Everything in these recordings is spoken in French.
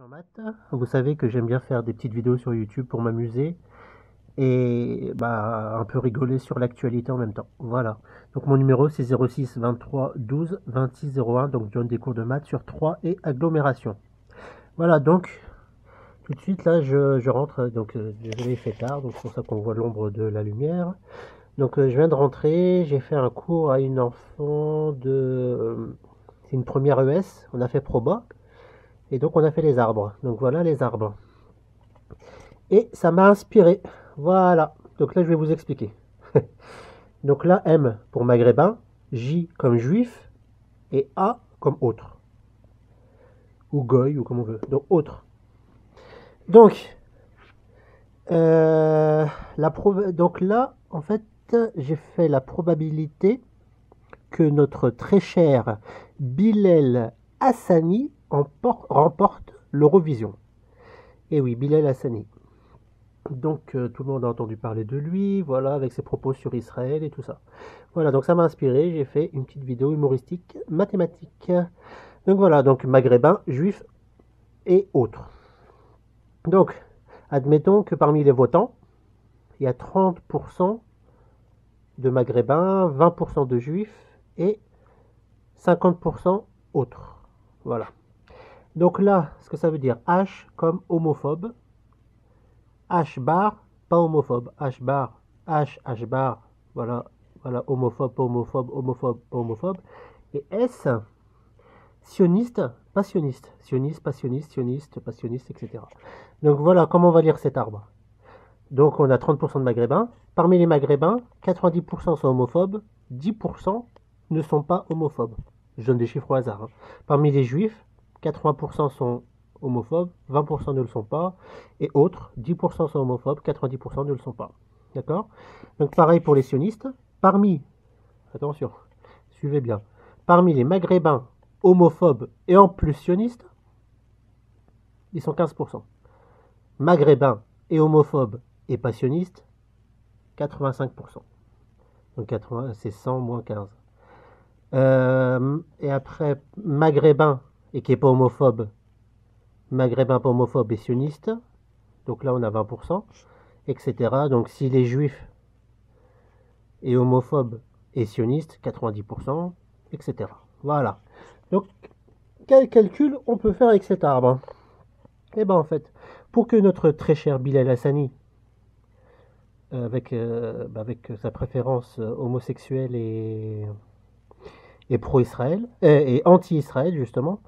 en maths. Vous savez que j'aime bien faire des petites vidéos sur YouTube pour m'amuser et un peu rigoler sur l'actualité en même temps. Voilà. Donc mon numéro c'est 06 23 12 26 01. Donc je donne des cours de maths sur 3 et agglomération. Voilà, donc tout de suite là je rentre. Donc désolé, il fait tard, donc c'est pour ça qu'on voit l'ombre de la lumière. Donc je viens de rentrer, j'ai fait un cours à une enfant de... c'est une première ES, on a fait proba. Et donc on a fait les arbres. Donc voilà les arbres. Et ça m'a inspiré. Voilà. Donc là je vais vous expliquer. Donc là M pour maghrébin, J comme juif et A comme autre. Ou goy ou comme on veut. Donc autre. Donc, donc là en fait j'ai fait la probabilité que notre très cher Bilal Hassani remporte l'Eurovision. Et oui, Bilal Hassani. Donc tout le monde a entendu parler de lui, voilà, avec ses propos sur Israël et tout ça. Voilà, donc ça m'a inspiré, j'ai fait une petite vidéo humoristique mathématique. Donc voilà, donc maghrébin, juif et autres. Donc, admettons que parmi les votants, il y a 30% de maghrébins, 20% de juifs et 50% autres. Voilà. Donc là, ce que ça veut dire, H comme homophobe, H bar, pas homophobe, H bar, H bar, voilà, voilà, homophobe, pas homophobe, homophobe, pas homophobe. Et S, sioniste, pas sioniste, sioniste, pas sioniste, sioniste, pas sioniste, etc. Donc voilà comment on va lire cet arbre. Donc on a 30% de maghrébins. Parmi les maghrébins, 90% sont homophobes, 10% ne sont pas homophobes. Je donne des chiffres au hasard. Hein. Parmi les juifs, 80% sont homophobes, 20% ne le sont pas, et autres, 10% sont homophobes, 90% ne le sont pas. D'accord? Donc pareil pour les sionistes. Parmi, attention, suivez bien, parmi les maghrébins homophobes et en plus sionistes, ils sont 15%. Maghrébins et homophobes et passionnistes, 85%. Donc 80, c'est 100 moins 15. Et après, maghrébin et qui n'est pas homophobe, maghrébin pas homophobe et sioniste, donc là on a 20%, etc. Donc si les juifs et homophobes et sionistes, 90%, etc. Voilà. Donc quel calcul on peut faire avec cet arbre? Eh bien en fait, pour que notre très cher Bilal Hassani, avec sa préférence homosexuelle et pro-Israël, et anti-Israël justement,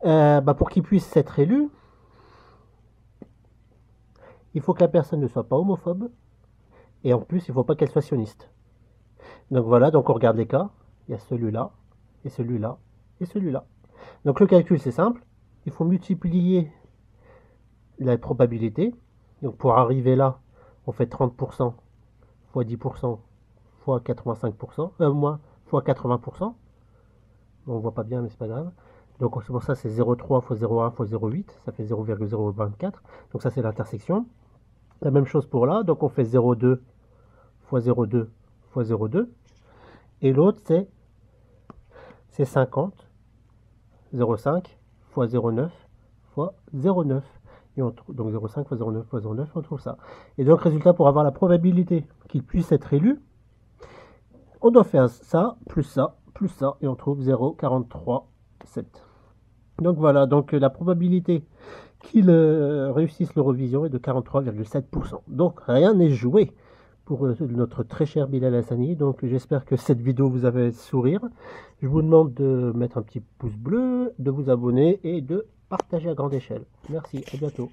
pour qu'il puisse être élu, il faut que la personne ne soit pas homophobe, et en plus il ne faut pas qu'elle soit sioniste. Donc voilà, donc on regarde les cas, il y a celui-là, et celui-là, et celui-là. Donc le calcul c'est simple, il faut multiplier la probabilité, donc pour arriver là, on fait 30% fois 10% fois 85%, moins fois 80%, on voit pas bien mais c'est pas grave. Donc c'est pour ça c'est 0,3 fois 0,1 fois 0,8, ça fait 0,024. Donc ça c'est l'intersection. La même chose pour là, donc on fait 0,2 fois 0,2 fois 0,2. Et l'autre c'est 50, 0,5 fois 0,9 fois 0,9. Et on trouve, donc 0,5 fois 0,9 fois 0,9, on trouve ça. Et donc résultat, pour avoir la probabilité qu'il puisse être élu, on doit faire ça, plus ça, plus ça, et on trouve 0,437. Donc voilà, donc la probabilité qu'il réussisse l'Eurovision est de 43,7%. Donc rien n'est joué pour notre très cher Bilal Hassani. Donc j'espère que cette vidéo vous a fait sourire. Je vous demande de mettre un petit pouce bleu, de vous abonner et de partager à grande échelle. Merci, à bientôt.